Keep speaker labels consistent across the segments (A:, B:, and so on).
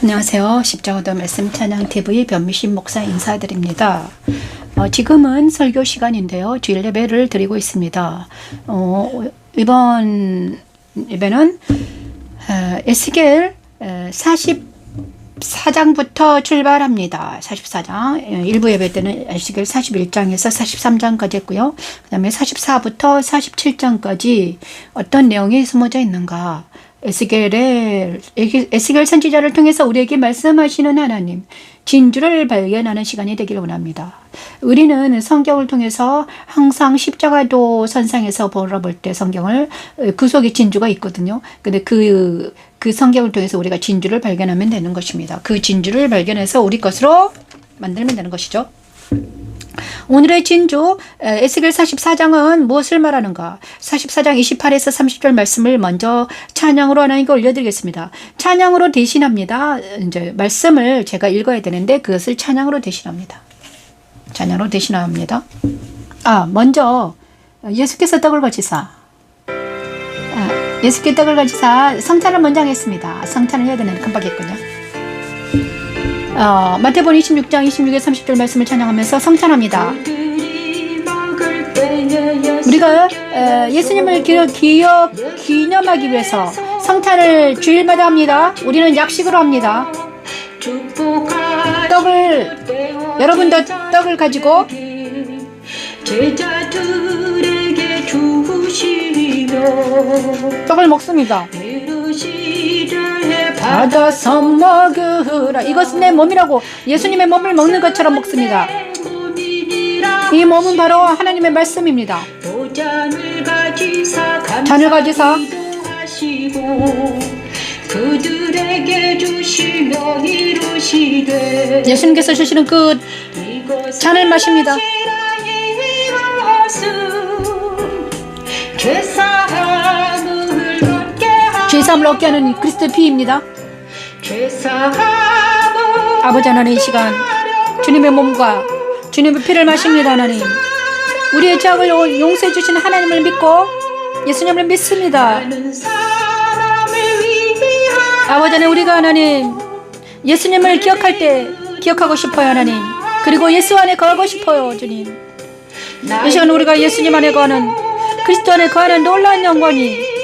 A: 안녕하세요. 십자가도 말씀 찬양TV 변미신 목사 인사드립니다. 지금은 설교 시간인데요. 주일 예배를 드리고 있습니다. 이번 예배는 에스겔 44장부터 출발합니다. 44장. 일부 예배 때는 에스겔 41장에서 43장까지 했고요. 그 다음에 44부터 47장까지 어떤 내용이 숨어져 있는가. 에스겔 선지자를 통해서 우리에게 말씀하시는 하나님, 진주를 발견하는 시간이 되기를 원합니다. 우리는 성경을 통해서 항상 십자가도 선상에서 바라볼 때 성경을 그 속에 진주가 있거든요. 근데 그 성경을 통해서 우리가 진주를 발견하면 되는 것입니다. 그 진주를 발견해서 우리 것으로 만들면 되는 것이죠. 오늘의 진주 에스겔 44장은 무엇을 말하는가? 44장 28에서 30절 말씀을 먼저 찬양으로 하나님께 올려드리겠습니다. 찬양으로 대신합니다. 이제 말씀을 제가 읽어야 되는데 그것을 찬양으로 대신합니다. 찬양으로 대신합니다. 먼저 예수께서 떡을 거치사. 예수께서 떡을 거치사 성찬을 먼저 하겠습니다. 성찬을 해야 되는 깜빡했군요. 마태복음 26장 26에 30절 말씀을 찬양하면서 성찬합니다. 우리가 예수님을 기념하기 위해서 성찬을 주일마다 합니다. 우리는 약식으로 합니다. 여러분도 떡을 가지고 떡을 먹습니다. 받아서 먹으라. 이것은 내 몸이라고 예수님의 몸을 먹는 것처럼 먹습니다. 이 몸은 바로 하나님의 말씀입니다. 잔을 가지사 예수님께서 주시는 그 잔을 마십니다. 죄사함을 얻게 하는 그리스도의 피입니다. 아버지 하나님, 이 시간 주님의 몸과 주님의 피를 마십니다. 하나님, 우리의 죄악을 용서해 주시는 하나님을 믿고 예수님을 믿습니다. 아버지 하나님, 우리가 하나님 예수님을 기억할 때 기억하고 싶어요. 하나님, 그리고 예수 안에 거하고 싶어요. 주님, 이 시간 우리가 예수님 안에 거하는, 그리스도 안에 거하는 놀라운 영광이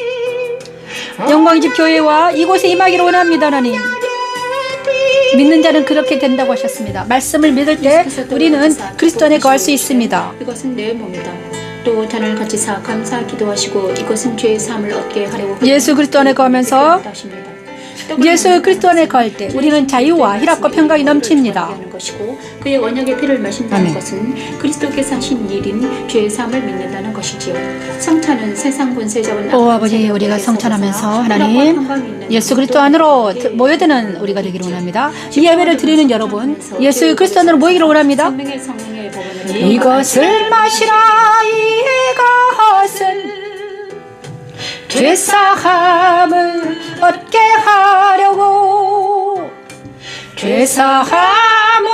A: 영광의 집 교회와 이곳에 임하기를 원합니다. 하나님, 믿는 자는 그렇게 된다고 하셨습니다. 말씀을 믿을 때 우리는 그리스도 안에 거할 수 있습니다.
B: 이것은 내 몸이다. 또 잔을 같이 사 감사 기도하시고 이것은 죄의 사함을 얻게 하려고
A: 예수 그리스도 안에 거하면서 예수 그리스도 안에 거할 때 우리는 자유와 희락과 평강이 넘칩니다.
B: 그의 언약의 피를 마신다는 것은 그리스도께서 하신 일인 죄의 사함을 믿는다는 것이지요. 성찬은 세상 권세 잡은
A: 아버지, 우리가 성찬하면서 하나님 예수 그리스도 안으로 모여드는 우리가 되기를 원합니다. 이 예배를 드리는 여러분, 예수 그리스도 안으로 모이기를 원합니다. 이것을 마시라. 이것은 죄사함을 얻게 하려고, 죄사함을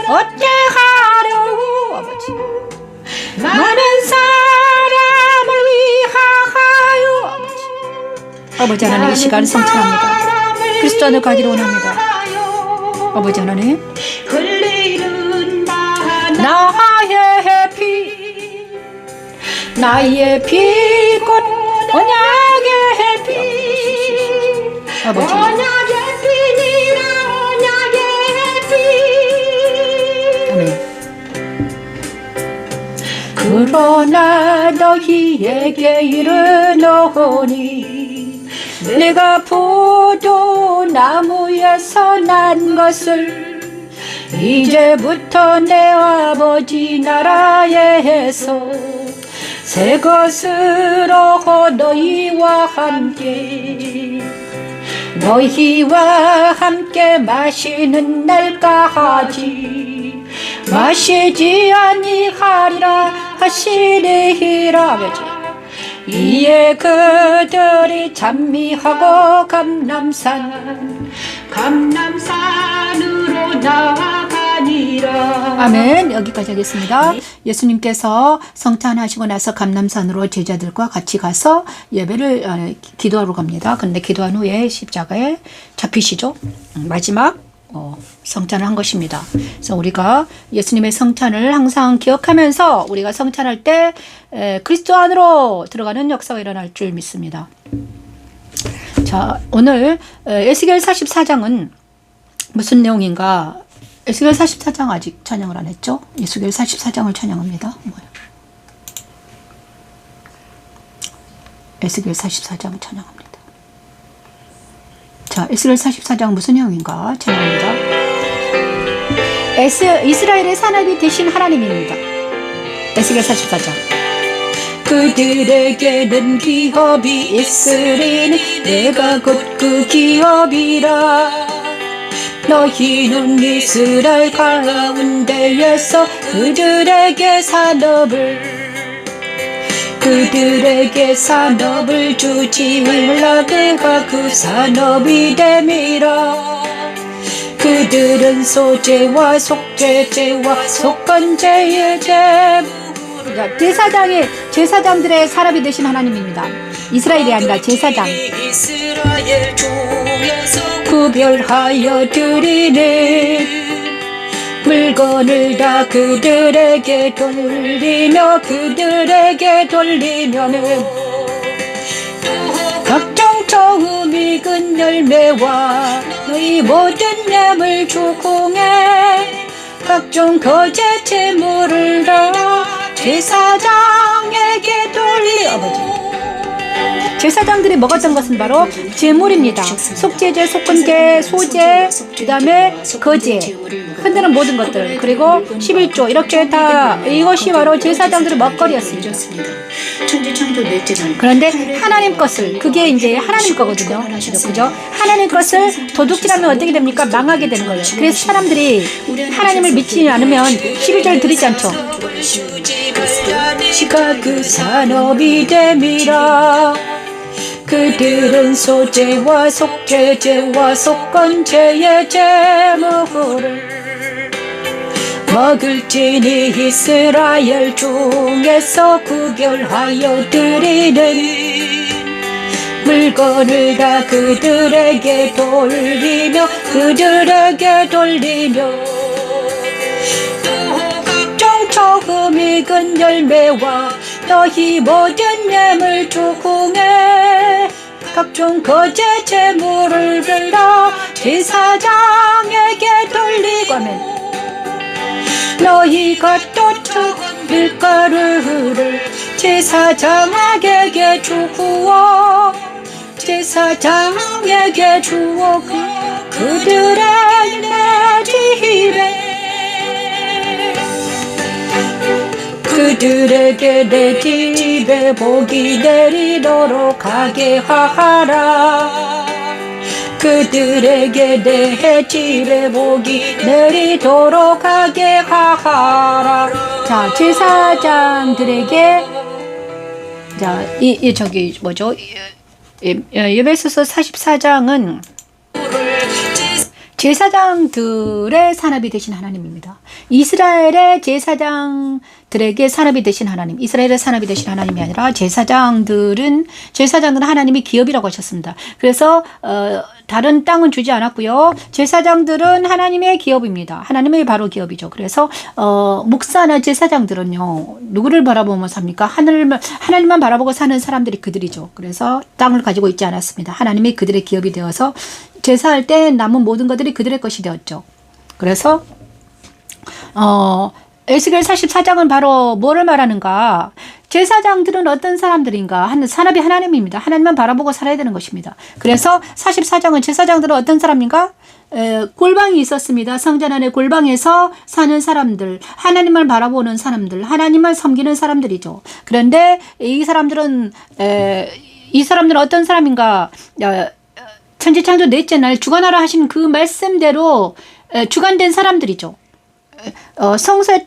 A: 얻게 하려고 아버지 많은 사람을 위하여 아버지 하나님, 이 시간 성찬합니다. 그리스도 안에 가기를 원합니다. 아버지 하나님, 나의 피 곧 언약의 피, 아버지 아멘. 그러나 너희에게 이르노니 내가 포도나무에서 난 것을 이제부터 내 아버지 나라에서 새 것으로 너희와 함께 마시는 날까지 마시지 아니하리라 하시리라. 아버지, 이에 그들이 감미하고 감남산으로 나아가니
B: 됨이라.
A: 아멘. 여기까지 하겠습니다. 예수님께서 성찬하시고 나서 감람산으로 제자들과 같이 가서 예배를 기도하러 갑니다. 그런데 기도한 후에 십자가에 잡히시죠. 마지막 성찬을 한 것입니다. 그래서 우리가 예수님의 성찬을 항상 기억하면서 우리가 성찬할 때 그리스도 안으로 들어가는 역사가 일어날 줄 믿습니다. 자, 오늘 에스겔 44장은 무슨 내용인가? 에스겔 44장 아직 찬양을 안 했죠? 에스겔 44장을 찬양합니다. 뭐예요? 에스겔 44장 찬양합니다. 자, 에스겔 44장 무슨 내용인가? 찬양합니다. 이스라엘의 산업이 되신 하나님입니다. 에스겔 44장. 그들에게는 기업이 있으리니 내가 곧 그 기업이라. 너희는 이스라엘 가운데에서 그들에게 산업을 주지 말라. 내가 그 산업이 됨이라. 그들은 소재와 속죄제와 속건제의 제사장들의 산업이 되신 하나님입니다. 이스라엘이 아니라 제사장. 이스라엘 중에서 구별하여 드리는 물건을 다 그들에게 돌리면은 각종 좋음 익은 열매와 너희 모든 냠을 주공해 각종 거짓 재물을 다 제사장에게 아버지. 제사장들이 먹었던 것은 바로 제물입니다. 속죄제, 속건제, 소제, 그 다음에 거제, 흔드는 모든 것들, 그리고 11조 이렇게 다 이것이 바로 제사장들의 먹거리였습니다. 그런데 하나님 것을, 그게 이제 하나님 거거든요. 그죠? 하나님 것을 도둑질하면 어떻게 됩니까? 망하게 되는 거예요. 그래서 사람들이 하나님을 믿지 않으면 11조를 드리지 않죠. 시가 그 산업이 됨이라. 그들은 소재와 속죄제와 속건제의 제물을 먹을지니 이스라엘 중에서 구별하여 드리는 물건을 다 그들에게 돌리며 각종 처음 익은 열매와 너희 모든 냠을 주공해 각종 거짓 재물을 들라 제사장에게 돌리고 하면 너희가 또 적은 밀가루를 제사장에게 주어 그들의 내 집에 그들에게 내 집에 복이 내리도록 하게 하라. 그들에게 내 집에 복이 내리도록 하게 하라. 자, 제사장들에게 에베소서 44장은 제사장들의 산업이 되신 하나님입니다. 이스라엘의 제사장들에게 산업이 되신 하나님, 이스라엘의 산업이 되신 하나님이 아니라 제사장들은 하나님의 기업이라고 하셨습니다. 그래서 다른 땅은 주지 않았고요. 제사장들은 하나님의 기업입니다. 하나님의 바로 기업이죠. 그래서 목사나 제사장들은요, 누구를 바라보며 삽니까? 하나님만 바라보고 사는 사람들이 그들이죠. 그래서 땅을 가지고 있지 않았습니다. 하나님이 그들의 기업이 되어서 제사할 때 남은 모든 것들이 그들의 것이 되었죠. 그래서 에스겔 44장은 바로 뭐를 말하는가? 제사장들은 어떤 사람들인가? 산업이 하나님입니다. 하나님만 바라보고 살아야 되는 것입니다. 그래서 44장은 제사장들은 어떤 사람인가? 골방이 있었습니다. 성전 안에 골방에서 사는 사람들, 하나님만 바라보는 사람들, 하나님만 섬기는 사람들이죠. 그런데 이 사람들은 어떤 사람인가? 천지창조 넷째 날 주관하라 하신 그 말씀대로 주관된 사람들이죠. 성소의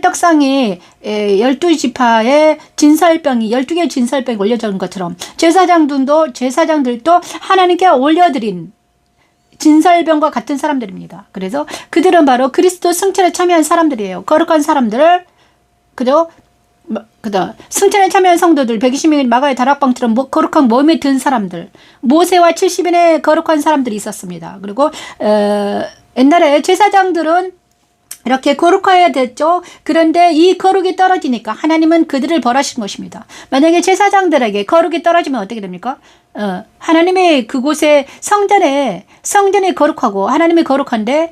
A: 떡상이 12지파의 진설병이 12개의 진설병이 올려진 것처럼 제사장들도 하나님께 올려드린 진설병과 같은 사람들입니다. 그래서 그들은 바로 그리스도 승천에 참여한 사람들이에요. 거룩한 사람들, 그죠? 승천에 참여한 성도들, 120명의 마가의 다락방처럼 거룩한 모임에 든 사람들, 모세와 70인의 거룩한 사람들이 있었습니다. 그리고 옛날에 제사장들은 이렇게 거룩해야 됐죠. 그런데 이 거룩이 떨어지니까 하나님은 그들을 벌하신 것입니다. 만약에 제사장들에게 거룩이 떨어지면 어떻게 됩니까? 하나님의 그곳에 성전이 거룩하고 하나님이 거룩한데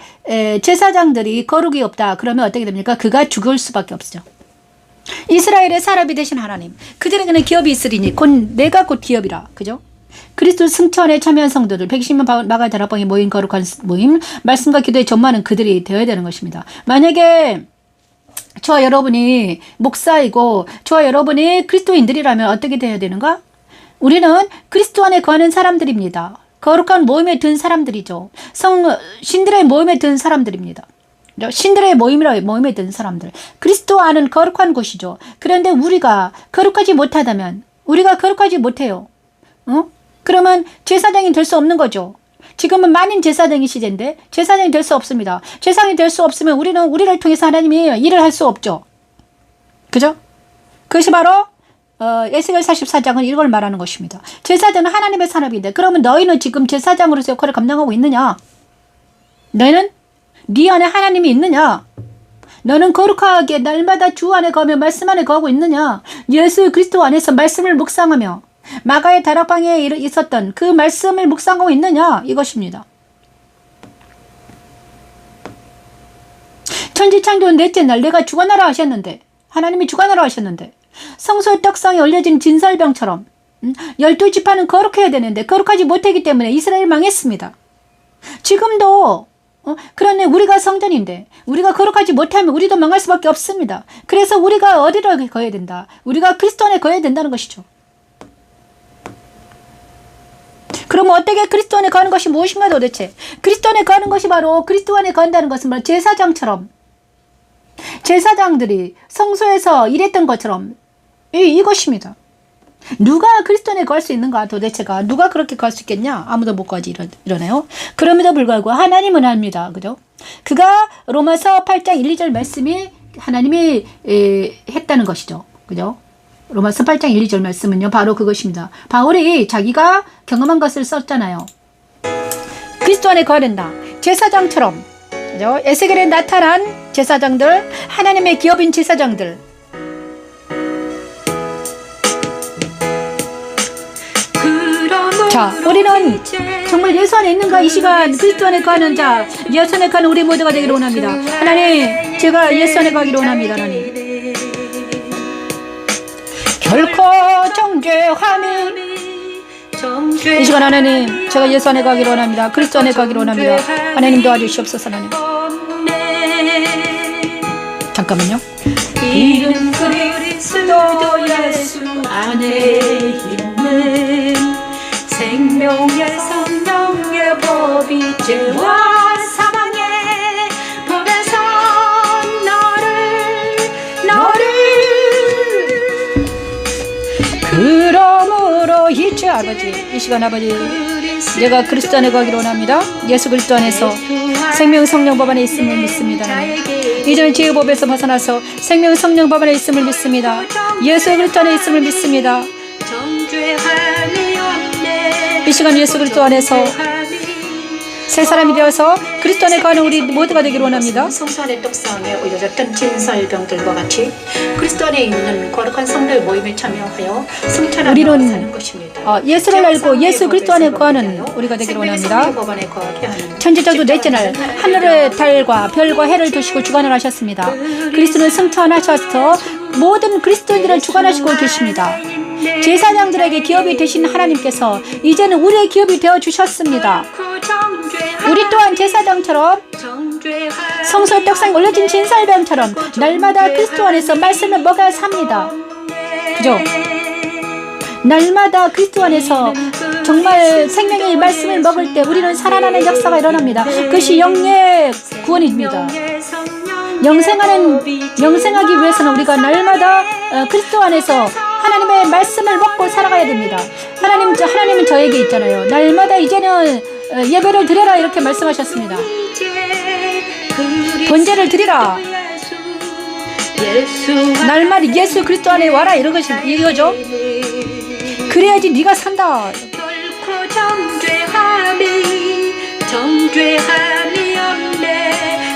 A: 제사장들이 거룩이 없다. 그러면 어떻게 됩니까? 그가 죽을 수밖에 없죠. 이스라엘의 사람이 되신 하나님, 그들에게는 기업이 있으리니 내가 곧 기업이라. 그죠? 그리스도 승천에 참여한 성도들, 120명 마가의 다락방에 모인 거룩한 모임, 말씀과 기도에 전무하는 그들이 되어야 되는 것입니다. 만약에 저와 여러분이 목사이고 저와 여러분이 그리스도인들이라면 어떻게 되어야 되는가? 우리는 그리스도 안에 거하는 사람들입니다. 거룩한 모임에 든 사람들이죠. 신들의 모임에 든 사람들입니다. 신들의 모임에 든 사람들. 그리스도 안은 거룩한 곳이죠. 그런데 우리가 거룩하지 못해요. 그러면 제사장이 될 수 없는 거죠. 지금은 만인 제사장이 시대인데 제사장이 될 수 없습니다. 제사장이 될 수 없으면 우리를 통해서 하나님이 일을 할 수 없죠. 그죠? 그것이 바로 에스겔 44장은 이걸 말하는 것입니다. 제사장은 하나님의 산업인데 그러면 너희는 지금 제사장으로서 역할을 감당하고 있느냐? 너희는 네 안에 하나님이 있느냐? 너는 거룩하게 날마다 주 안에 거하며 말씀 안에 거하고 있느냐? 예수 그리스도 안에서 말씀을 묵상하며 마가의 다락방에 있었던 그 말씀을 묵상하고 있느냐? 이것입니다. 천지창조는 넷째 날 내가 주관하라 하셨는데 하나님이 주관하라 하셨는데 성소의 떡상에 올려진 진설병처럼 12지파는 거룩해야 되는데 거룩하지 못했기 때문에 이스라엘 망했습니다. 지금도 그런데 우리가 성전인데 우리가 거룩하지 못하면 우리도 망할 수밖에 없습니다. 그래서 우리가 어디로 거해야 된다? 우리가 그리스도 안에 거해야 된다는 것이죠. 그러면 어떻게 그리스도 안에 거하는 것이 무엇인가 도대체? 그리스도 안에 거하는 것이 바로 그리스도 안에 거한다는 것은 바로 제사장처럼 제사장들이 성소에서 일했던 것처럼 이것입니다. 누가 그리스도 안에 거할 수 있는가 도대체가 누가 그렇게 거할 수 있겠냐? 아무도 못 거하지 이러네요. 그럼에도 불구하고 하나님은 합니다. 그죠? 그가 로마서 8장 1, 2절 말씀이 하나님이 했다는 것이죠. 그죠? 로마서 8장 1, 2절 말씀은요. 바로 그것입니다. 바울이 자기가 경험한 것을 썼잖아요. 그리스도 안에 거해야 된다. 제사장처럼. 그죠? 에스겔에 나타난 제사장들, 하나님의 기업인 제사장들. 자, 우리는 정말 예수 안에 있는가? 이 시간 그리스도 안에 거하는 자, 예수 안에 거하는 우리 모두가 되기를 원합니다. 하나님, 제가 예수 안에 거하기를 원합니다. 하나님. 결코 정죄함이 이 시간 하나님, 제가 예수 안에 거하기를 원합니다. 그리스도 안에 거하기를 원합니다. 하나님 도와주시옵소서. 하나님. 잠깐만요. 이름 그리스도 예수 안에 있는 생명의 성령의 법이 죄와 사망의 법에서 너를 그러므로 이제 아버지 이 시간 아버지 제가 그리스도 안에 거하기를 원합니다. 예수 그리스도 안에서 생명 성령 법 안에 있음을 믿습니다. 이전 죄의 법에서 벗어나서 생명 성령 법 안에 있음을 믿습니다. 예수 그리스도 안에 있음을 믿습니다. 이 시간 예수 그리스도 안에서 새 사람이 되어서 그리스도 안에 거하는 우리 모두가 되기를 원합니다.
B: 성소 안의 떡상에 올려졌던 진설병들과 같이 그리스도 안에 있는 거룩한 성도의 모임에 참여하여 승천하며 사는 것입니다.
A: 예수를 알고 예수 그리스도 안에 거하는 우리가 되기를 원합니다. 천지자도 넷째 날 하늘의 달과 별과 해를 두시고 주관을 하셨습니다. 그리스도는 승천하셔서 모든 그리스도인들을 주관하시고 계십니다. 제사장들에게 기업이 되신 하나님께서 이제는 우리의 기업이 되어 주셨습니다. 우리 또한 제사장처럼 성소의 떡상에 올려진 진설병처럼 날마다 그리스도 안에서 말씀을 먹어야 삽니다. 그죠? 날마다 그리스도 안에서 정말 생명의 말씀을 먹을 때 우리는 살아나는 역사가 일어납니다. 그것이 영의 구원입니다. 영생하기 위해서는 우리가 날마다 그리스도 안에서 하나님의 말씀을 먹고 살아가야 됩니다. 하나님은 저에게 있잖아요. 날마다 이제는 예배를 드려라 이렇게 말씀하셨습니다. 번제를 드리라. 날마다 예수 그리스도 안에 와라 이런 것이 이거죠. 그래야지 네가 산다.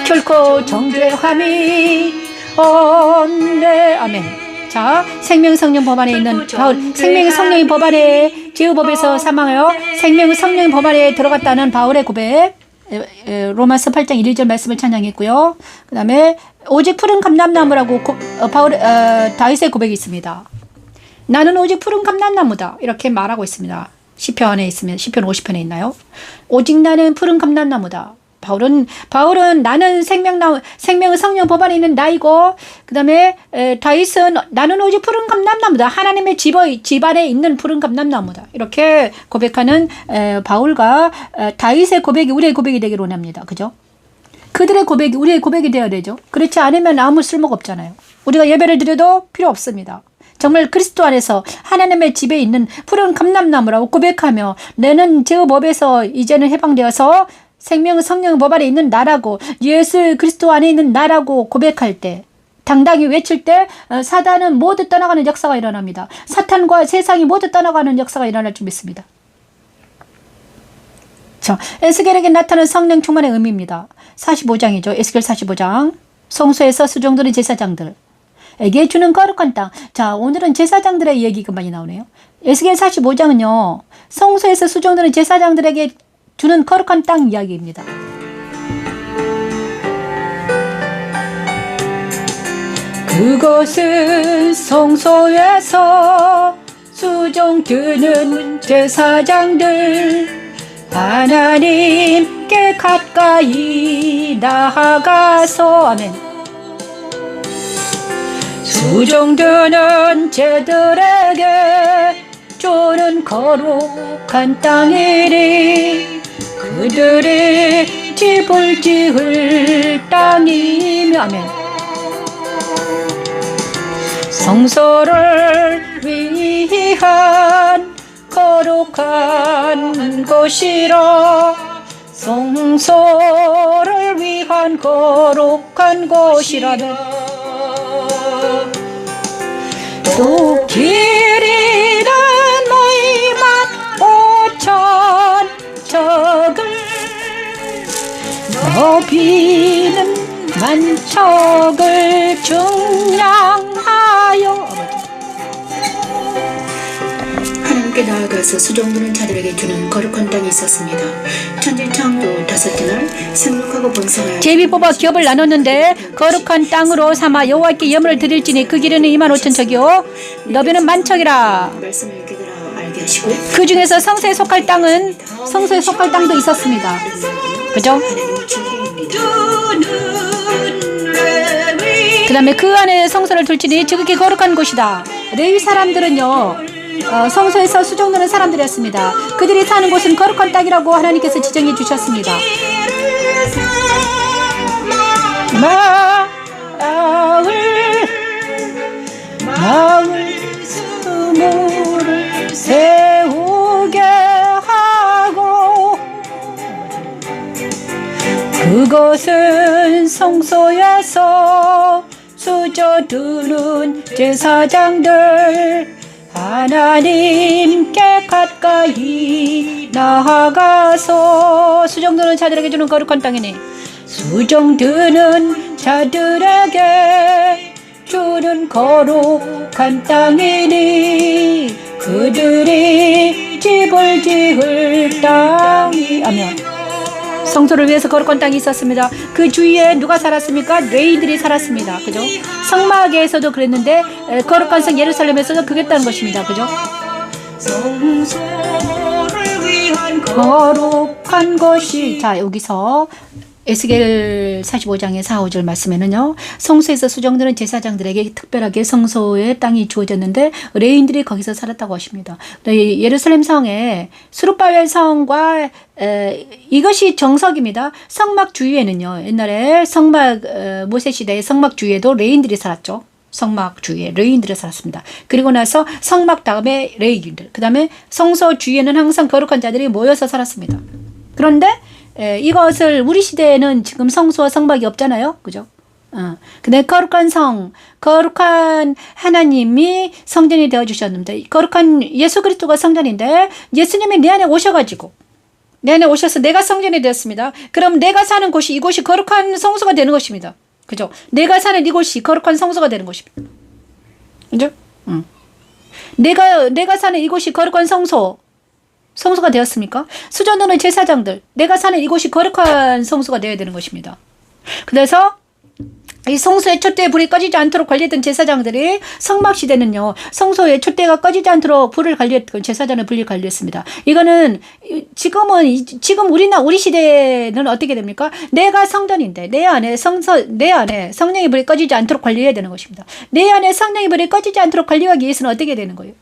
A: 결코 정죄함이 없네. 아멘. 자, 생명 성령 법 안에 있는 바울, 생명 성령의 법 안에 제후법에서 사망하여 생명 성령의 법 안에 들어갔다는 바울의 고백. 로마서 8장 1, 2절 말씀을 찬양했고요. 그 다음에 오직 푸른 감람나무라고 다윗의 고백이 있습니다. 나는 오직 푸른 감람나무다 이렇게 말하고 있습니다. 시편에 있으면 시편 50편에 있나요? 오직 나는 푸른 감람나무다. 바울은 나는 생명의 성령 법 안에 있는 나이고, 그 다음에 다윗은 나는 오직 푸른 감람나무다. 하나님의 집 안에 있는 푸른 감람나무다. 이렇게 고백하는 바울과 다윗의 고백이 우리의 고백이 되기를 원합니다. 그죠? 그들의 고백이 우리의 고백이 되어야 되죠. 그렇지 않으면 아무 쓸모가 없잖아요. 우리가 예배를 드려도 필요 없습니다. 정말 그리스도 안에서 하나님의 집에 있는 푸른 감람나무라고 고백하며 나는 제후법에서 이제는 해방되어서 생명 성령 법 안에 있는 나라고 예수 그리스도 안에 있는 나라고 고백할 때 당당히 외칠 때 사단은 모두 떠나가는 역사가 일어납니다. 사탄과 세상이 모두 떠나가는 역사가 일어날 줄 믿습니다. 자, 에스겔에게 나타난 성령 충만의 의미입니다. 45장이죠. 에스겔 45장. 성소에서 수종드는 제사장들에게 주는 거룩한 땅. 자, 오늘은 제사장들의 얘기가 많이 나오네요. 에스겔 45장은요. 성소에서 수종드는 제사장들에게 주는 거룩한 땅 이야기입니다. 그것은 성소에서 수종드는 제사장들 하나님께 가까이 나아가서 아멘. 수종드는 제들에게 주는 거룩한 땅이니 그들의 집을 지을 땅이며 아멘. 성소를 위한 거룩한 곳이라 성소를 위한 거룩한 곳이라는 또 길이는 너희만 5천 척을 너비는 만척을 중량하여
B: 하나님께 나아가서 수종드는 자들에게 주는 거룩한 땅이 있었습니다. 천지창조 5째 날 생육하고 번성하여
A: 제비 뽑아 기업을 나눴는데 거룩한 땅으로 삼아 여호와께 예물을 드릴지니 그 길이는 25,000 척이요 너비는 만척이라.
B: 말씀을 깨달아 알게 하시고
A: 그 중에서 성소에 속할 땅도 있었습니다. 그죠? 그 다음에 그 안에 성소를 둘지니 지극히 거룩한 곳이다. 레위 사람들은요 성소에서 수종드는 사람들이었습니다. 그들이 사는 곳은 거룩한 땅이라고 하나님께서 지정해 주셨습니다. 마을 스물을 세우게 하고 그것은 성소에서 수저두는 제사장들 하나님께 가까이 나아가서 수종드는 자들에게 주는 거룩한 땅이니 수종드는 자들에게 주는 거룩한 땅이니 그들이 집을 지을 땅이 아멘. 성소를 위해서 거룩한 땅이 있었습니다. 그 주위에 누가 살았습니까? 레위인들이 살았습니다. 그죠? 성막에서도 그랬는데 거룩한 성 예루살렘에서도 그랬다는 것입니다. 그죠? 성소를 위한 거룩한 것이 자 여기서 에스겔 45장의 4, 5절 말씀에는요. 성소에서 수종드는 제사장들에게 특별하게 성소의 땅이 주어졌는데 레위인들이 거기서 살았다고 하십니다. 예루살렘 성에 수룹바벨 성과 이것이 정석입니다. 성막 주위에는요. 옛날에 성막 모세 시대의 성막 주위에도 레위인들이 살았죠. 성막 주위에 레위인들이 살았습니다. 그리고 나서 성막 다음에 레위인들 그 다음에 성소 주위에는 항상 거룩한 자들이 모여서 살았습니다. 그런데 이것을 우리 시대에는 지금 성소와 성막이 없잖아요. 그죠? 근데 거룩한 하나님이 성전이 되어주셨는데, 거룩한 예수 그리스도가 성전인데, 예수님이 내 안에 오셔가지고, 내 안에 오셔서 내가 성전이 되었습니다. 그럼 내가 사는 곳이, 이곳이 거룩한 성소가 되는 것입니다. 그죠? 내가 사는 이곳이 거룩한 성소가 되는 것입니다. 그죠? 내가 사는 이곳이 거룩한 성소가 되었습니까? 수전도는 제사장들, 내가 사는 이곳이 거룩한 성소가 되어야 되는 것입니다. 그래서 이 성소의 촛대에 불이 꺼지지 않도록 관리했던 제사장들이 성막시대는요, 성소의 촛대가 꺼지지 않도록 불을 관리했던 제사장을 분리 관리했습니다. 이거는 지금 우리 시대는 어떻게 됩니까? 내가 성전인데 내 안에 성령의 불이 꺼지지 않도록 관리해야 되는 것입니다. 내 안에 성령의 불이 꺼지지 않도록 관리하기 위해서는 어떻게 되는 거예요?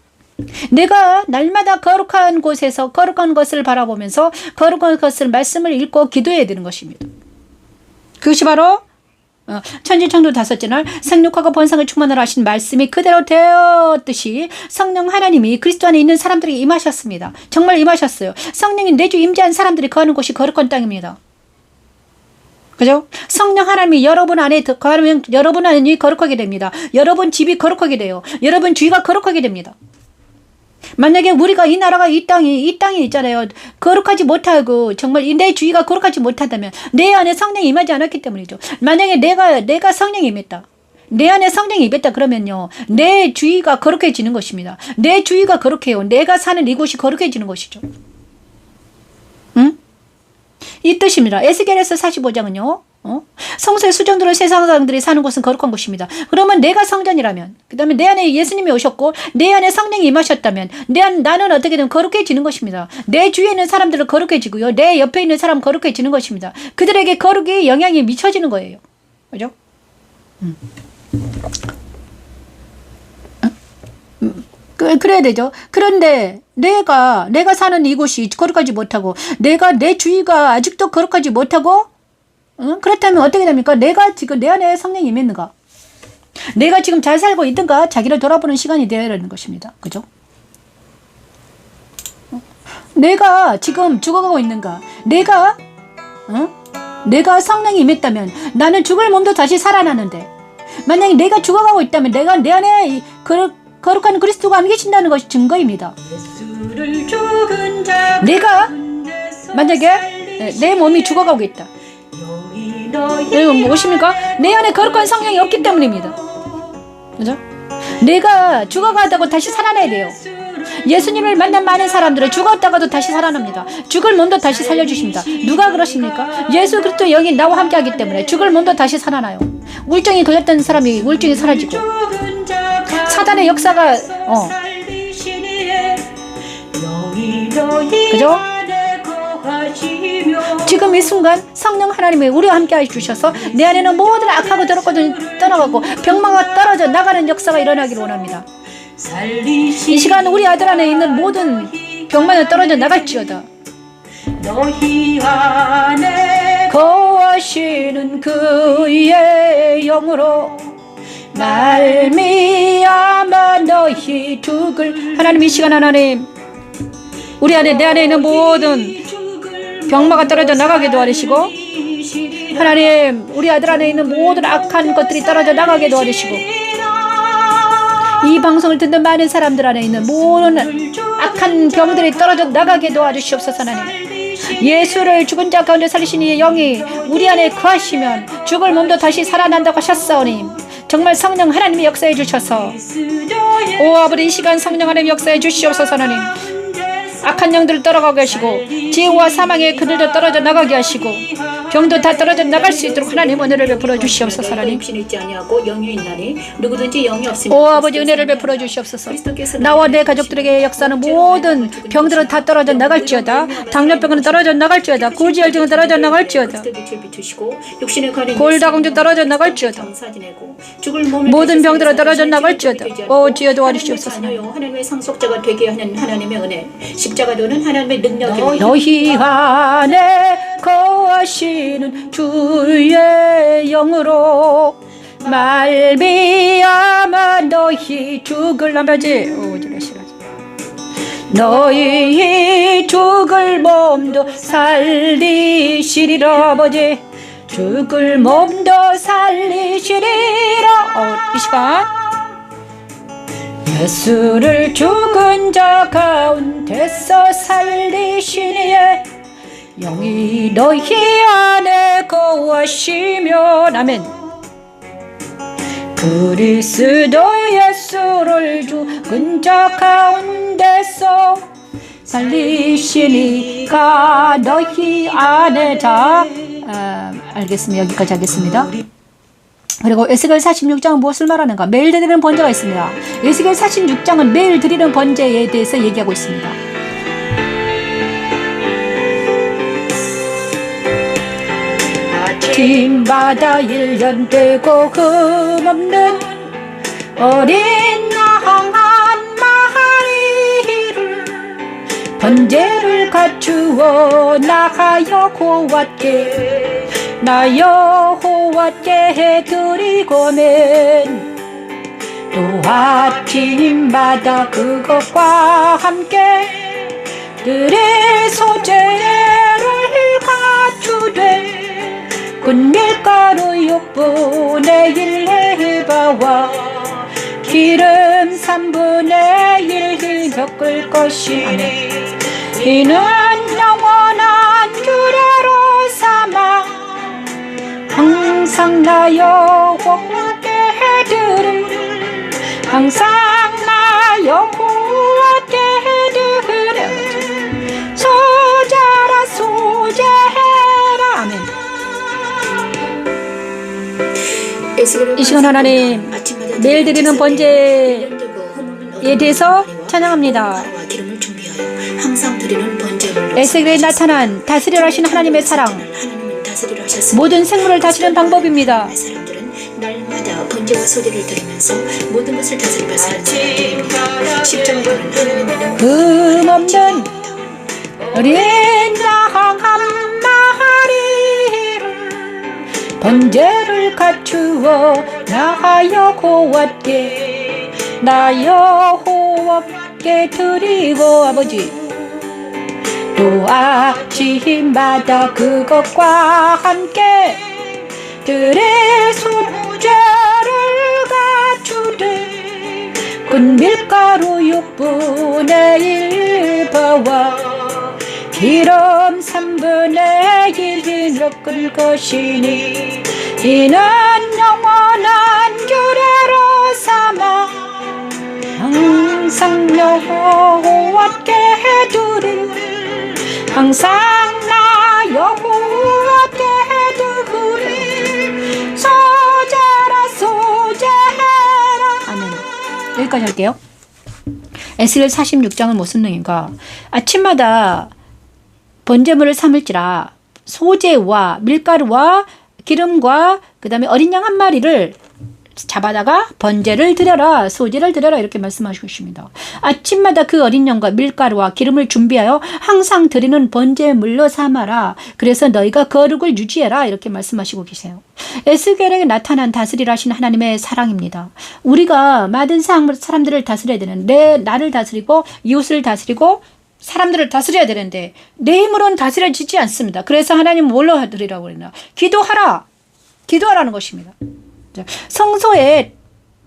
A: 내가 날마다 거룩한 곳에서 거룩한 것을 바라보면서 거룩한 것을 말씀을 읽고 기도해야 되는 것입니다. 그것이 바로 천지창조 다섯째 날 생육하고 번성을 충만하라 하신 말씀이 그대로 되었듯이 성령 하나님이 그리스도 안에 있는 사람들에게 임하셨습니다. 정말 임하셨어요. 성령이 내주 임재한 사람들이 거하는 곳이 거룩한 땅입니다. 그죠? 성령 하나님이 여러분 안에 거하면 여러분 안이 거룩하게 됩니다. 여러분 집이 거룩하게 돼요. 여러분 주위가 거룩하게 됩니다. 만약에 우리가 이 나라가 이 땅이 있잖아요. 거룩하지 못하고 정말 내 주위가 거룩하지 못하다면 내 안에 성령이 임하지 않았기 때문이죠. 만약에 내가 성령이 임했다. 내 안에 성령이 임했다 그러면요. 내 주위가 거룩해지는 것입니다. 내 주위가 거룩해요. 내가 사는 이곳이 거룩해지는 것이죠. 응? 이 뜻입니다. 에스겔에서 45장은요. 성소의 수정들은 세상 사람들이 사는 곳은 거룩한 곳입니다. 그러면 내가 성전이라면, 그 다음에 내 안에 예수님이 오셨고 내 안에 성령이 임하셨다면 나는 어떻게 되면 거룩해지는 것입니다. 내 주위에 있는 사람들은 거룩해지고요. 내 옆에 있는 사람은 거룩해지는 것입니다. 그들에게 거룩의 영향이 미쳐지는 거예요. 그죠? 그래야 되죠. 그런데 내가 사는 이곳이 거룩하지 못하고 내 주위가 아직도 거룩하지 못하고 그렇다면 어떻게 됩니까? 내가 지금 내 안에 성령이 임했는가? 내가 지금 잘 살고 있든가? 자기를 돌아보는 시간이 되어야 하는 것입니다. 그죠? 내가 지금 죽어가고 있는가? 내가 성령이 임했다면 나는 죽을 몸도 다시 살아나는데, 만약에 내가 죽어가고 있다면 내가 내 안에 거룩한 그리스도가 안 계신다는 것이 증거입니다. 내가 만약에 내 몸이 죽어가고 있다. 여러분 무엇입니까? 내 안에 거룩한 성령이 없기 때문입니다. 그죠? 내가 죽어가다고 다시 살아나야 돼요. 예수님을 만난 많은 사람들은 죽었다가도 다시 살아납니다. 죽을 몸도 다시 살려주십니다. 누가 그러십니까? 예수 그리스도 영이 나와 함께하기 때문에 죽을 몸도 다시 살아나요. 우울증이 걸렸던 사람이 우울증이 사라지고, 사단의 역사가 그죠? 지금 이 순간 성령 하나님이 우리와 함께 해주셔서 내 안에는 모든 악하고 더럽거든 떠나가고 병마가 떨어져 나가는 역사가 일어나기를 원합니다. 이 시간 우리 아들 안에 있는 모든 병마는 떨어져 나갈지어다. 너희 안에 거하시는 그의 영으로 말미암아 너희 죽을. 하나님, 이 시간 하나님 우리 안에, 내 안에 있는 모든 병마가 떨어져 나가게 도와주시고, 하나님 우리 아들 안에 있는 모든 악한 것들이 떨어져 나가게 도와주시고, 이 방송을 듣는 많은 사람들 안에 있는 모든 악한 병들이 떨어져 나가게 도와주시옵소서. 하나님, 예수를 죽은 자 가운데 살리신 이의 영이 우리 안에 거하시면 죽을 몸도 다시 살아난다고 하셨사오니, 정말 성령 하나님이 역사해 주셔서, 오 아버지, 이 시간 성령 하나님 역사해 주시옵소서. 하나님, 악한 영들을 떨어가게 하시고 지혜와 사망의 그늘도 떨어져 나가게 하시고 병도 다 떨어져 나갈 수 있도록 하나님 은혜를 베풀어 주시옵소서. 하나님, 오 아버지, 은혜를 베풀어 주시옵소서. 나와 내 가족들에게 역사하는 모든 병들은 다 떨어져 나갈지어다. 당뇨병은 떨어져 나갈지어다. 고지혈증은 떨어져 나갈지어다. 골다공증 떨어져 나갈지어다. 모든 병들은 떨어져 나갈지어다. 오 주여 도와주시옵소서.
B: 하나님의 상속자가 되게 하는 하나님의 은혜, 십자가로는 하나님의 능력이
A: 너희 안에 거하시는 주의 영으로 말미암아 너희 죽을 남자지. 오, 저래 싫어지. 너희 죽을 몸도 살리시리라. 아버지 죽을 몸도 살리시리라. 이 시간 예수를 죽은 자 가운데서 살리시니에 영이 너희 안에 거하시며. 아멘. 그리스도 예수를 죽은 자 가운데서 살리시니까 너희 안에. 자, 알겠습니다. 여기까지 하겠습니다. 그리고 에스겔 46장은 무엇을 말하는가? 매일 드리는 번제가 있습니다. 에스겔 46장은 매일 드리는 번제에 대해서 얘기하고 있습니다. 아침마다 1년 되고 흠없는 어린 양 한 마리를 번제를 갖추어 나 여호와께 드리고는 또 아침마다 그것과 함께 드릴 소재를 갖추되 군 밀가루 6분의 1 해바와 기름 3분의 1 섞을 것이니 이는 영원한 규례로 삼아 항상 나 여호와께 드릴 항상 나 여호와께 드릴 소자라 소재해라. 아멘. 이 시간 하나님 매일 드리는 번제에 대해서 찬양합니다. 에스겔에 나타난 다스리라 하신 하나님의 사랑, 모든 생물을 다스리는 방법입니다.
B: 날마다 번제와 소제를 드리면서 모든 것을 다스리며 살아갑니다. 십자가는 하나님의
A: 흠없는 어린 양 한 마리를 번제를 갖추어 나 여호와께 드리고. 아버지 또 아침마다 그것과 함께 드릴 소재를 갖추되 군 밀가루 6분의 1 바와 기름 3분의 1 섞을 것이니 이는 영원한 규례로 삼아 항상 여호와께 드릴 항상 나 여호와께 드릴 소재라 소재해라. 아멘. 여기까지 할게요. 에스겔 46장은 무슨 내용인가? 아침마다 번제물을 삼을지라 소재와 밀가루와 기름과 그 다음에 어린 양 한 마리를 잡아다가 번제를 드려라, 소제를 드려라, 이렇게 말씀하시고 있습니다. 아침마다 그 어린 양과 밀가루와 기름을 준비하여 항상 드리는 번제물로 삼아라. 그래서 너희가 거룩을 유지해라, 이렇게 말씀하시고 계세요. 에스겔에게 나타난 다스리라 하신 하나님의 사랑입니다. 우리가 많은 사람들을 다스려야 되는데, 나를 다스리고 이웃을 다스리고 사람들을 다스려야 되는데 내 힘으로는 다스려지지 않습니다. 그래서 하나님은 뭘로 드리라고 그러나? 기도하라는 것입니다. 성소의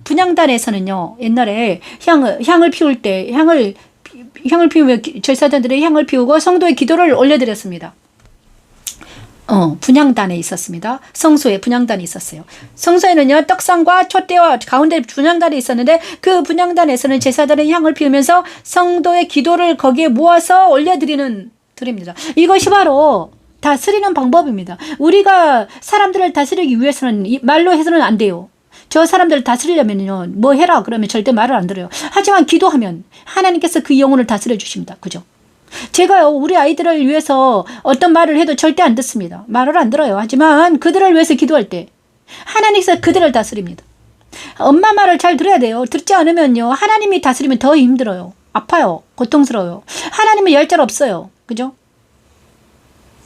A: 분향단에서는요, 옛날에 향을 피울 때 향을 피우며 절사장들의 향을 피우고 성도의 기도를 올려드렸습니다. 분향단에 있었습니다. 성소에 분향단이 있었어요. 성소에는요, 떡상과 촛대와 가운데 분향단이 있었는데 그 분향단에서는 제사장의 향을 피우면서 성도의 기도를 거기에 모아서 올려드리는 드립니다. 이것이 바로 다스리는 방법입니다. 우리가 사람들을 다스리기 위해서는 말로 해서는 안 돼요. 저 사람들을 다스리려면요, 뭐 해라 그러면 절대 말을 안 들어요. 하지만 기도하면 하나님께서 그 영혼을 다스려 주십니다. 그죠? 제가요, 우리 아이들을 위해서 어떤 말을 해도 절대 안 듣습니다. 말을 안 들어요. 하지만 그들을 위해서 기도할 때 하나님께서 그들을 다스립니다. 엄마 말을 잘 들어야 돼요. 듣지 않으면요, 하나님이 다스리면 더 힘들어요. 아파요. 고통스러워요. 하나님은 얄짤 없어요. 그죠?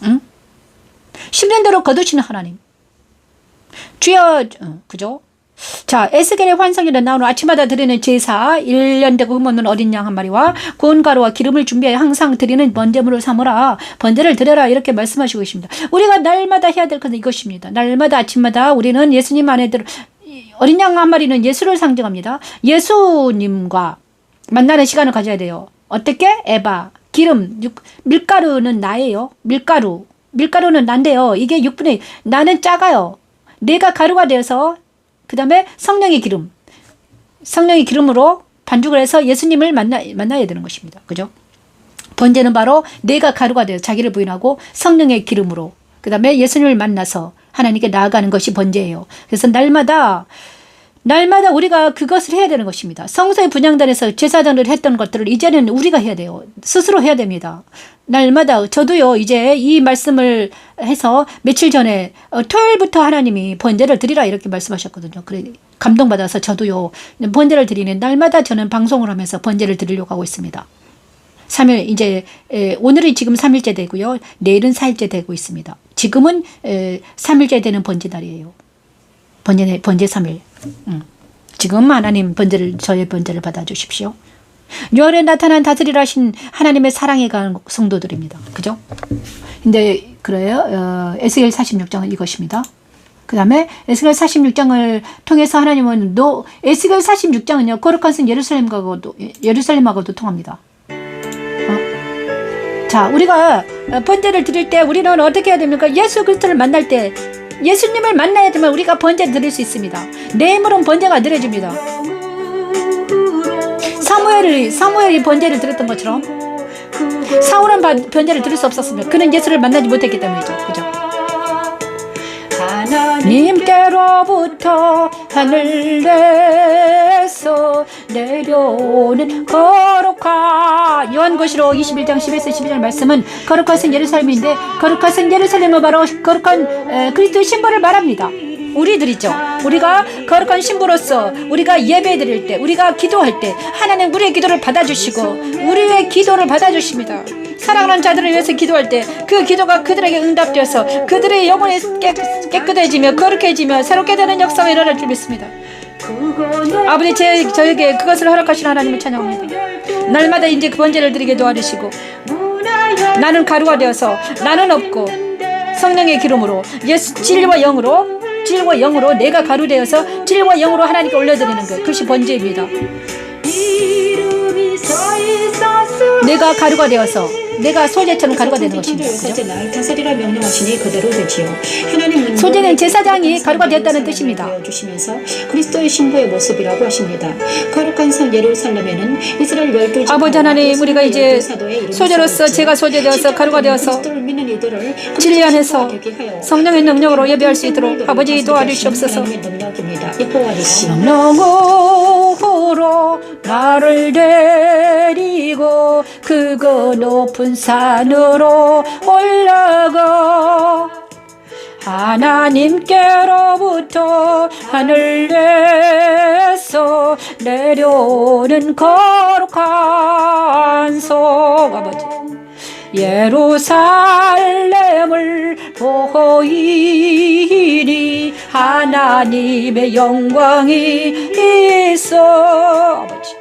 A: 응? 10년 대로 거두시는 하나님. 주여, 그죠? 자, 에스겔의 환상일에 나오는 아침마다 드리는 제사 1년 되고 흠없는 어린 양 한 마리와 고운 가루와 기름을 준비해 항상 드리는 번제물을 삼으라. 번제를 드려라. 이렇게 말씀하시고 있습니다. 우리가 날마다 해야 될 것은 이것입니다. 날마다 아침마다 우리는 예수님 안에 들어 어린 양 한 마리는 예수를 상징합니다. 예수님과 만나는 시간을 가져야 돼요. 어떻게? 에바, 기름, 밀가루는 나예요. 밀가루는 난데요. 이게 6분의 1. 나는 작아요. 내가 가루가 되어서 그 다음에 성령의 기름으로 반죽을 해서 예수님을 만나야 되는 것입니다. 그죠? 번제는 바로 내가 가루가 되어 자기를 부인하고 성령의 기름으로 그 다음에 예수님을 만나서 하나님께 나아가는 것이 번제예요. 그래서 날마다 우리가 그것을 해야 되는 것입니다. 성소의 분향단에서 제사장을 했던 것들을 이제는 우리가 해야 돼요. 스스로 해야 됩니다. 날마다 저도요 이제 이 말씀을 해서 며칠 전에 토요일부터 하나님이 번제를 드리라 이렇게 말씀하셨거든요. 그래 감동받아서 저도요 번제를 드리는 날마다 저는 방송을 하면서 번제를 드리려고 하고 있습니다. 3일 이제 오늘이 지금 3일째 되고요. 내일은 4일째 되고 있습니다. 지금은 3일째 되는 번제 날이에요. 번제 3일. 지금 하나님 저의 번제를 받아주십시오. 6월에 나타난 다스리라 하신 하나님의 사랑에 관한 성도들입니다. 그죠? 근데 그래요. 에스겔 46장은 이것입니다. 그 다음에 에스겔 46장을 통해서 하나님은 에스겔 46장은요 거룩한 성 예루살렘하고도 통합니다. 자, 우리가 번제를 드릴 때 우리는 어떻게 해야 됩니까? 예수 그리스도를 만날 때 예수님을 만나야 되면 우리가 번제 드릴 수 있습니다. 내 힘으로는 번제가 느려집니다. 사무엘이 번제를 드렸던 것처럼 사울은 번제를 드릴 수 없었습니다. 그는 예수를 만나지 못했기 때문이죠. 그죠? 하나님께로부터 하늘에서 내려오는 거룩한 요한고시록 21장 11절 12절 말씀은 거룩한 성 예루살렘인데 거룩한 성 예루살렘은 바로 거룩한 그리스도의 신부를 말합니다. 우리들이죠. 우리가 거룩한 신부로서 우리가 예배 드릴 때 우리가 기도할 때 하나님 우리의 기도를 받아주시고 우리의 기도를 받아주십니다. 사랑하는 자들을 위해서 기도할 때 그 기도가 그들에게 응답되어서 그들의 영혼이 깨끗해지며 거룩해지며 새롭게 되는 역사가 일어날 줄 믿습니다. 아버지 저에게 그것을 허락하신 하나님을 찬양합니다. 날마다 이제 그 번제를 드리게 도와주시고 나는 가루가 되어서 나는 없고 성령의 기름으로 예수 진리와 영으로 내가 가루 되어서 진리와 영으로 하나님께 올려드리는 것 그것이 번제입니다. 내가 가루가 되어서 내가 소재처럼 가루가 되는 것입니다.
B: 다스리라 명령하시니 그대로 되지요. 하나님은
A: 소재는 제사장이 가루가 되었다는 뜻입니다.
B: 주시면서 그리스도의 신부의 모습이라고 하십니다. 거룩한 성 예루살렘에는 이스라엘 12지파
A: 아버지 하나님 우리가 이제 소재로서 제가 소재되어서 가루가 되어서 진리 안에서 성령의 능력으로 예배할 수 있도록 아버지 도와주시옵소서. 성령으로 나를 데리고 그거 높은 산으로 올라가 하나님께로부터 하늘에서 내려오는 거룩한 성 아버지 예루살렘을 보이니 하나님의 영광이 있어 아버지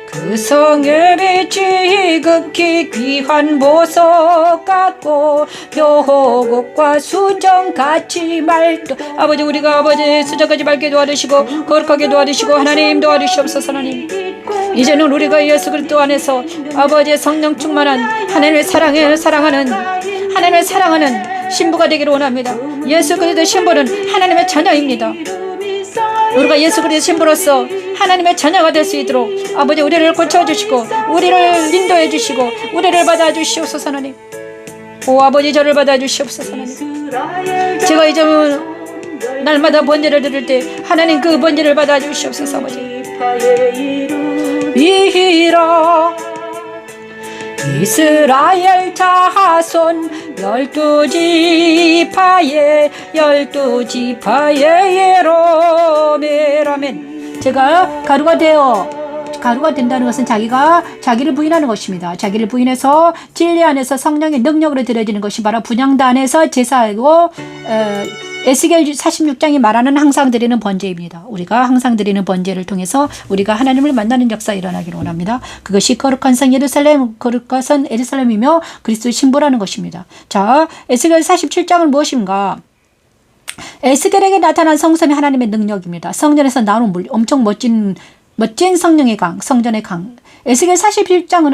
A: 그 성의 빛이 극히 귀한 보석 같고 묘곡과 수정같이 맑도 아버지 우리가 아버지 수정같이 맑게 도와주시고 거룩하게 도와주시고 하나님 도와주시옵소서. 하나님 이제는 우리가 예수 그리스도 안에서 아버지의 성령 충만한 하나님의 사랑하는 신부가 되기를 원합니다. 예수 그리스도 신부는 하나님의 자녀입니다. 우리가 예수 그리스도 신부로서 하나님의 자녀가 될 수 있도록 아버지 우리를 고쳐주시고 우리를 인도해 주시고 우리를 받아주시옵소서. 하나님 오 아버지 저를 받아주시옵소서. 하나님 제가 이제 날마다 번제를 드릴 때 하나님 그 번제를 받아주시옵소서. 아버지 이라 이스라엘 자손 12지파의 예로멜 제가 가루가 된다는 것은 자기를 부인하는 것입니다. 자기를 부인해서 진리 안에서 성령의 능력으로 드려지는 것이 바로 분향단에서 제사하고 에스겔 46장이 말하는 항상 드리는 번제입니다. 우리가 항상 드리는 번제를 통해서 우리가 하나님을 만나는 역사가 일어나기를 원합니다. 그것이 거룩한 성 예루살렘, 거룩한 예루살렘이며 그리스도의 신부라는 것입니다. 자, 에스겔 47장은 무엇인가? 에스겔에게 나타난 성삼위 하나님의 능력입니다. 성전에서 나오는 물, 엄청 멋진 성령의 강, 성전의 강. 에스겔 47장은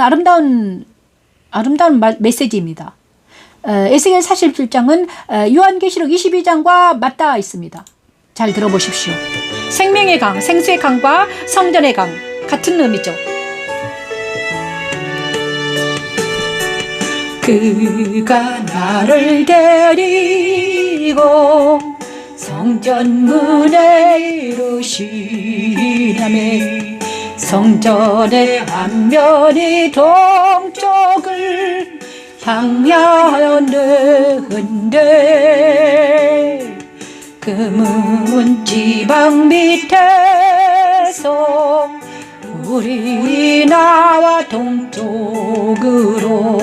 A: 아름다운 메시지입니다. 에스겔 47장은 요한계시록 22장과 맞닿아 있습니다. 잘 들어보십시오. 생명의 강, 생수의 강과 성전의 강 같은 의미죠. 그가 나를 데리고 성전 문에 이르시려면 성전의 앞면이 동쪽을 향하였는데 그 문 지방 밑에서 물이 나와 동쪽으로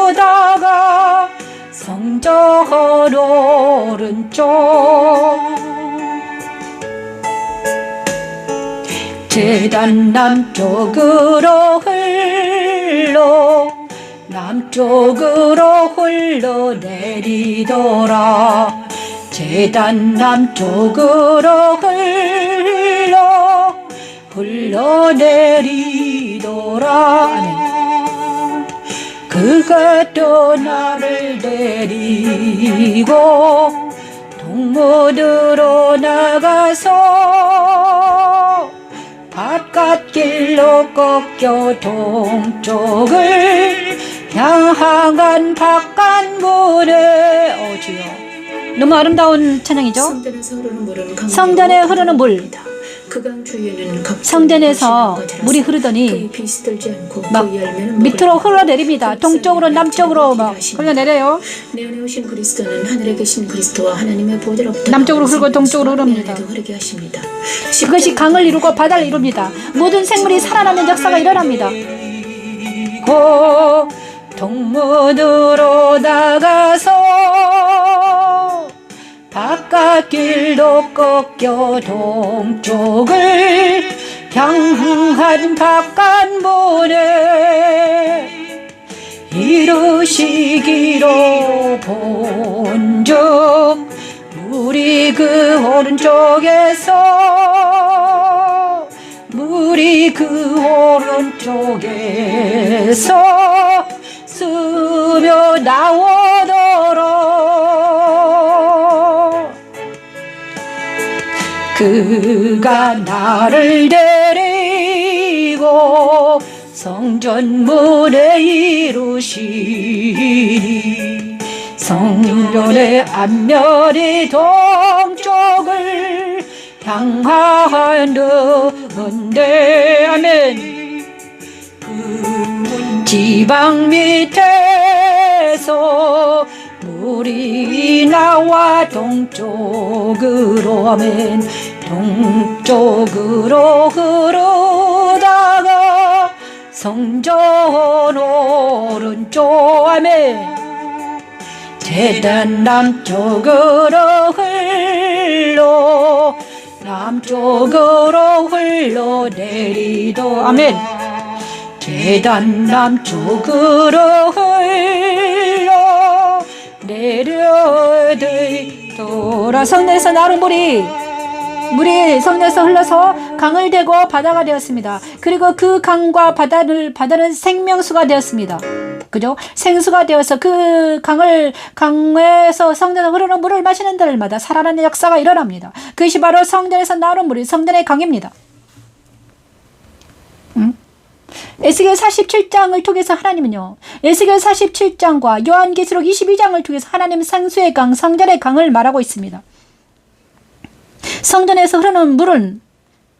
A: 흐르다가 성전 오른쪽 제단 남쪽으로 흘러내리더라. 제단 남쪽으로 흘러내리더라. 아멘. 그가 또 나를 데리고 동문으로 나가서 바깥길로 꺾여 동쪽을 향한 바깥문에 주여. 너무 아름다운 찬양이죠. 성전에 흐르는 물. 성전에서 물이 흐르더니 막 밑으로 흘러내립니다. 동쪽으로 남쪽으로 막 흘러내려요.
B: 내 안에 오신 그리스도는 하늘에 계신 그리스도와 하나님의 보좌로부터
A: 남쪽으로 흐르고 동쪽으로 흐릅니다. 그것이 강을 이루고 바다를 이룹니다. 모든 생물이 살아나는 역사가 일어납니다. 동문으로 나가서 바깥길로 꺾여 동쪽을 향한 바깥문에 이루시기로 본즉 물이 그 오른쪽에서 스며 나오더라. 그가 나를 데리고 성전문에 이르시니 성전의 앞면이 동쪽을 향하는데 아멘. 지방 밑에서 물이 나와 동쪽으로 아멘. 동쪽으로 흐르다가 성전 오른쪽 아멘. 제단 남쪽으로 흘러내리도 아멘. 제단 남쪽으로 흘러내려더라. 성전에서 나오는 물이 성전에서 흘러서 강을 대고 바다가 되었습니다. 그리고 그 강과 바다는 생명수가 되었습니다. 그죠? 생수가 되어서 그 강에서 성전에 흐르는 물을 마시는 들마다 살아나는 역사가 일어납니다. 그것이 바로 성전에서 나오는 물이 성전의 강입니다. 에스겔 47장을 통해서 하나님은요, 에스겔 47장과 요한계시록 22장을 통해서 하나님은 생수의 강, 성전의 강을 말하고 있습니다. 성전에서 흐르는 물은,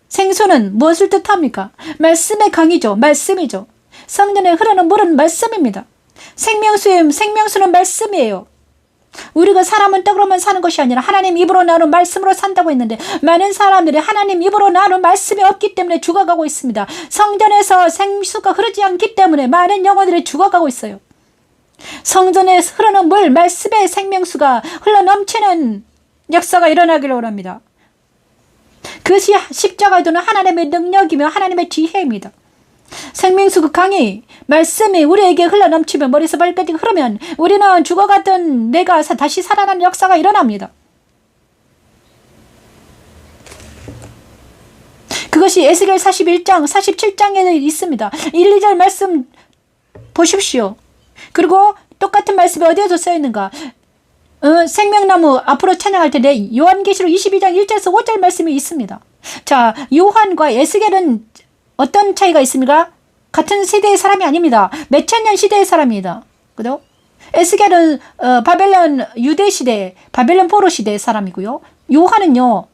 A: 생수는 무엇을 뜻합니까? 말씀의 강이죠. 말씀이죠. 성전에 흐르는 물은 말씀입니다. 생명수는 말씀이에요. 우리가 사람은 떡으로만 사는 것이 아니라 하나님 입으로 나오는 말씀으로 산다고 했는데 많은 사람들이 하나님 입으로 나오는 말씀이 없기 때문에 죽어가고 있습니다. 성전에서 생수가 흐르지 않기 때문에 많은 영혼들이 죽어가고 있어요. 성전에 흐르는 물, 말씀의 생명수가 흘러넘치는 역사가 일어나기를 원합니다. 그것이 십자가에 두는 하나님의 능력이며 하나님의 지혜입니다. 생명수 그 강이, 말씀이 우리에게 흘러넘치면, 머리에서 발끝이 흐르면 우리는 죽어갔던 내가 다시 살아나는 역사가 일어납니다. 그것이 에스겔 41장, 47장에 있습니다. 1, 2절 말씀 보십시오. 그리고 똑같은 말씀이 어디에도 써 있는가? 생명나무 앞으로 찬양할 텐데 요한계시록 22장 1절에서 5절 말씀이 있습니다. 자, 요한과 에스겔은 어떤 차이가 있습니까? 같은 시대의 사람이 아닙니다. 몇천 년 시대의 사람입니다. 그죠? 에스겔은 바벨론 유대 시대, 바벨론 포로 시대의 사람이고요. 요한은요,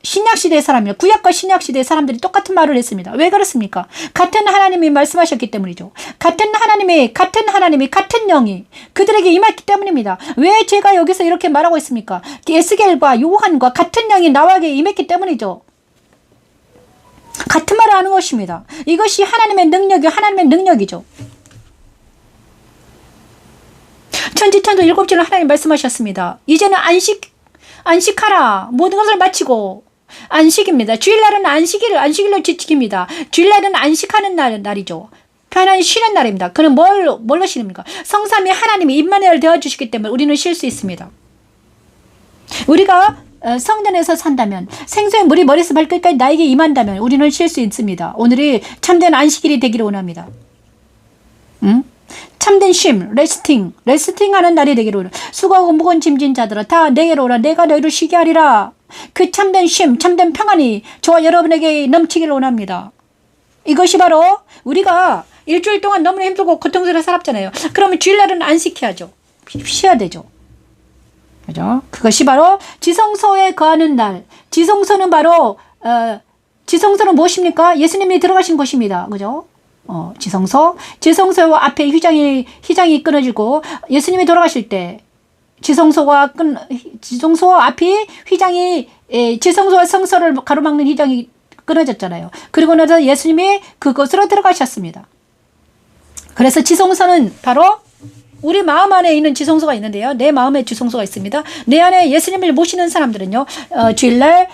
A: 신약 시대의 사람이에요. 구약과 신약 시대의 사람들이 똑같은 말을 했습니다. 왜 그렇습니까? 같은 하나님이 말씀하셨기 때문이죠. 같은 하나님이 같은 영이 그들에게 임했기 때문입니다. 왜 제가 여기서 이렇게 말하고 있습니까? 에스겔과 요한과 같은 영이 나에게 임했기 때문이죠. 같은 말을 하는 것입니다. 이것이 하나님의 능력이죠. 천지천도 7절을 하나님 말씀하셨습니다. 이제는 안식하라. 모든 것을 마치고. 안식입니다. 주일날은 안식일로 지킵니다. 주일날은 안식하는 날이죠. 편안히 쉬는 날입니다. 그는 뭘로 쉬입니까? 성삼위 하나님이 임마누엘 되어주시기 때문에 우리는 쉴 수 있습니다. 우리가 성전에서 산다면, 생수의 물이 머리에서 발끝까지 나에게 임한다면 우리는 쉴 수 있습니다. 오늘이 참된 안식일이 되기를 원합니다. 참된 쉼, 레스팅하는 날이 되기를 원합니다. 수고하고 무거운 짐진 자들아 다 내게로 오라. 내가 너희를 쉬게 하리라. 그 참된 쉼, 참된 평안이 저와 여러분에게 넘치기를 원합니다. 이것이 바로 우리가 일주일 동안 너무나 힘들고 고통스럽게 살았잖아요. 그러면 주일날은 안식해야죠. 쉬어야 되죠. 그죠? 그것이 바로 지성소에 거하는 날. 지성소는 바로 지성소는 무엇입니까? 예수님이 들어가신 곳입니다. 그죠? 지성소 앞에 휘장이 끊어지고 예수님이 돌아가실 때 지성소 앞이 지성소와 성소를 가로막는 휘장이 끊어졌잖아요. 그리고 나서 예수님이 그곳으로 들어가셨습니다. 그래서 지성소는 바로 우리 마음 안에 있는 지성소가 있는데요. 내 마음에 지성소가 있습니다. 내 안에 예수님을 모시는 사람들은요, 주일날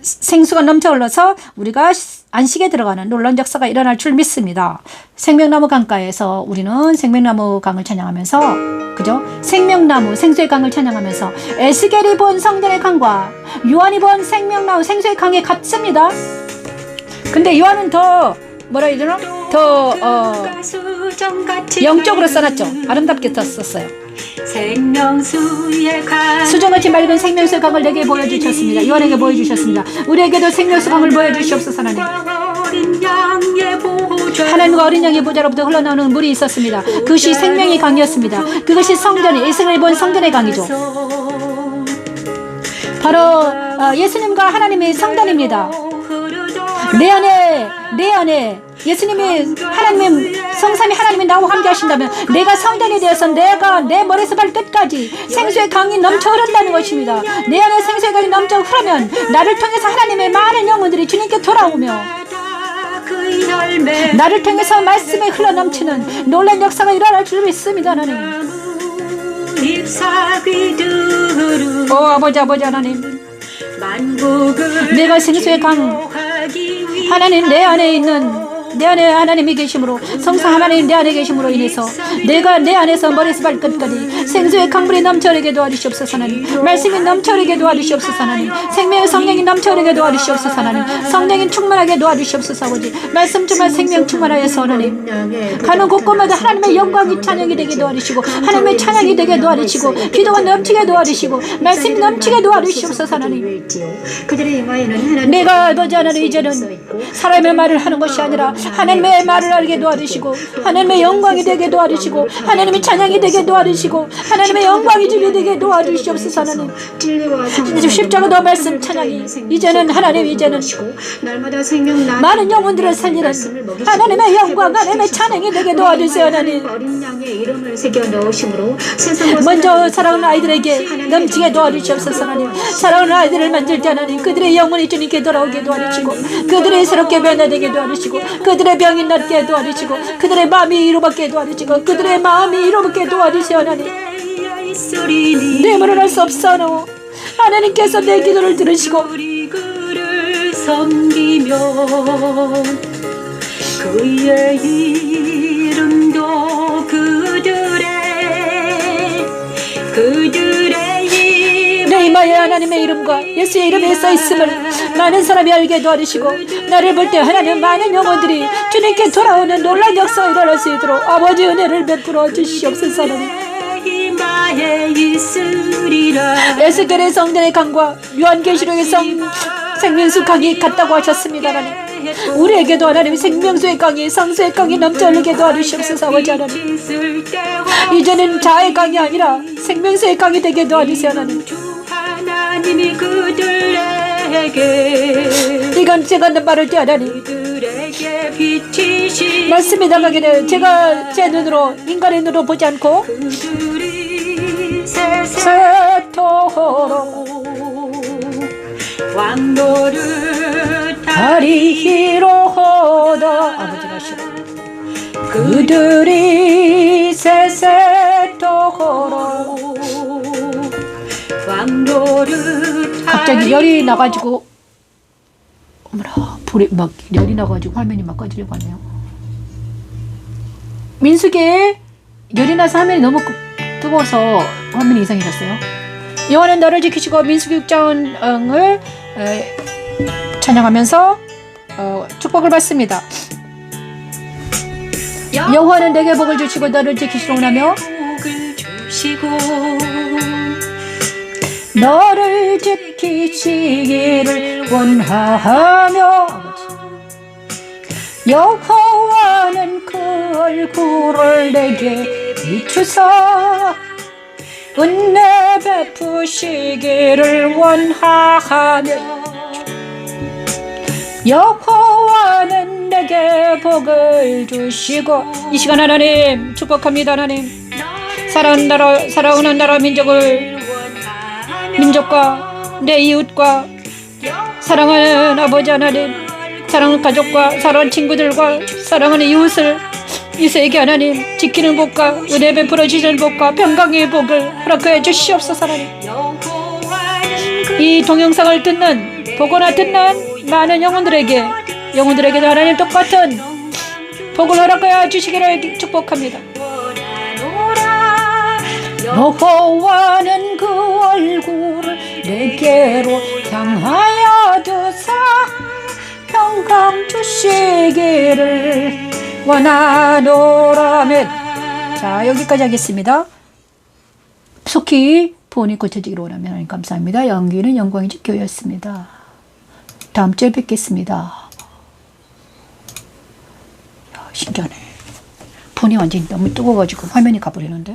A: 생수가 넘쳐 흘러서 우리가 안식에 들어가는 놀라운 역사가 일어날 줄 믿습니다. 생명나무 강가에서 우리는 생명나무 강을 찬양하면서, 그죠? 생명나무, 생수의 강을 찬양하면서 에스겔이 본 성전의 강과 요한이 본 생명나무, 생수의 강에 같습니다. 근데 요한은 더 뭐라 해야 되나? 더 영적으로 써놨죠. 아름답게 썼어요. 수정같이 맑은 생명수의 강을 내게 보여주셨습니다. 요한에게 보여주셨습니다. 우리에게도 생명수 강을 보여주시옵소서. 하나님, 하나님과 어린 양의 보좌로부터 흘러나오는 물이 있었습니다. 그것이 생명의 강이었습니다. 그것이 성전의, 예수님을 본 성전의 강이죠. 바로 예수님과 하나님의 성전입니다. 내 안에 예수님이 하나님의 성삼위 하나님이 나와 함께 하신다면 내가 성전이 되어서 내가 내 머리에서 발끝까지 생수의 강이 넘쳐 흐른다는 것입니다. 내 안에 생수의 강이 넘쳐 흐르면 나를 통해서 하나님의 많은 영혼들이 주님께 돌아오며 나를 통해서 말씀에 흘러넘치는 놀라운 역사가 일어날 줄 믿습니다. 하나님, 아버지 하나님, 내가 생수의 강, 하나님 내 안에 하나님이 계심으로, 성사 하나님 내 안에 계심으로 인해서 내가 내 안에서 머리에서 발끝까지 생수의 강물이 넘쳐흐르게 도와주시옵소서. 하나님, 말씀이 넘쳐흐르게 도와주시옵소서. 하나님, 생명의 성령이 넘쳐흐르게 도와주시옵소서. 하나님, 성령이 충만하게 도와주시옵소서. 아버지, 말씀 충만, 생명 충만하여서 하나님, 가는 곳곳마다 하나님의 영광이 찬양이 되게 도와주시고, 하나님의 찬양이 되게 도와주시고, 기도가 넘치게 도와주시고, 말씀이 넘치게 도와주시옵소서. 하나님, 내가 아버지 하나님, 이제는 사람의 말을 하는 것이 아니라 하나님의 말을 알게 도와주시고, 하나님의 영광이 되게 도와주시고, 하나님의 찬양이 되게 도와주시고, 하나님의 영광이 되게 도와주시옵소서. 하나님, 십자가도 말씀 찬양이 이제는 하나님, 이제는 많은 영혼들을 살리는 하나님의 영광, 하나님의 찬양이 되게 도와주세요. 하나님, 먼저 사랑하는 아이들에게 넘치게 도와주시옵소서. 하나님, 사랑하는 아이들을 만질 때 하나님, 그들의 영혼이 주님께 돌아오게 도와주시고, 그들의 새롭게 변화되게 도와주시고, 그들의 병이 낫게 도와주시고 그들의 마음이 이로받게 도와주시고 그들의 마음이 이로받게 도와주시오 하나님. 내 문을 할 수 없사노. 하나님께서 내 기도를 들으시고
B: 그를 섬기면 그의 이름도 그들의
A: 내 이마에 하나님의 이름과 예수의 이름에 써있음을 많은 사람이 알게 도와주시고 나를 볼 때 하나님 많은 영혼들이 주님께 돌아오는 놀라운 역사가 일어날 수 있도록 아버지 은혜를 베풀어 주시옵소서. 에스겔의 성전의 강과 요한계시록의 생명수 강이 같다고 하셨습니다. 하나님 우리에게도 하나님 생명수의 강이 상수의 강이 넘쳐 흐르게 도와주시옵소서. 아버지 하나님 이제는 자의 강이 아니라 생명수의 강이 되게 도와주세요. 하나님 이건 제가 말할 때 하나님 말씀이 나가기를 제가 제 눈으로 인간의 눈으로 보지 않고 세토록
B: 왕노릇
A: 다리히로호다 아버지가 싫어 그들이 세세토록
B: 왕노릇
A: 갑자기 열이 나가지고 어머나 불이 막 열이 나가지고 화면이 막 꺼지려고 하네요. 민수기 열이 나서 화면이 너무 뜨거워서 화면이 이상해졌어요. 여호와는 너를 지키시고 민수기 6장을 찬양하면서 축복을 받습니다. 여호와는 내게 복을 주시고 너를 지키시로나며 너를 지키시기를 원하며 여호와는 그 얼굴을 내게 비추사 은혜 베푸시기를 원하며 여호와는 내게 복을 주시고 이 시간 하나님 축복합니다. 하나님 살아오는 나라 민족과 내 이웃과 사랑하는 아버지 하나님 사랑하는 가족과 사랑하는 친구들과 사랑하는 이웃을 이세에게 하나님 지키는 복과 은혜 베풀어 주시는 복과 평강의 복을 허락하여 주시옵소서. 하나님 이 동영상을 듣는 보거나 듣는 많은 영혼들에게도 하나님 똑같은 복을 허락하여 주시기를 축복합니다. 여호와는 그 얼굴을 내게로 향하여 두사 평강 주시기를 원하노라면. 자 여기까지 하겠습니다. 속히 본이 고쳐지기를 원하면 하나님 감사합니다. 연기는 영광의 교회였습니다. 다음 주에 뵙겠습니다. 신기하네. 폰이 완전히 너무 뜨거워가지고 화면이 가버리는데.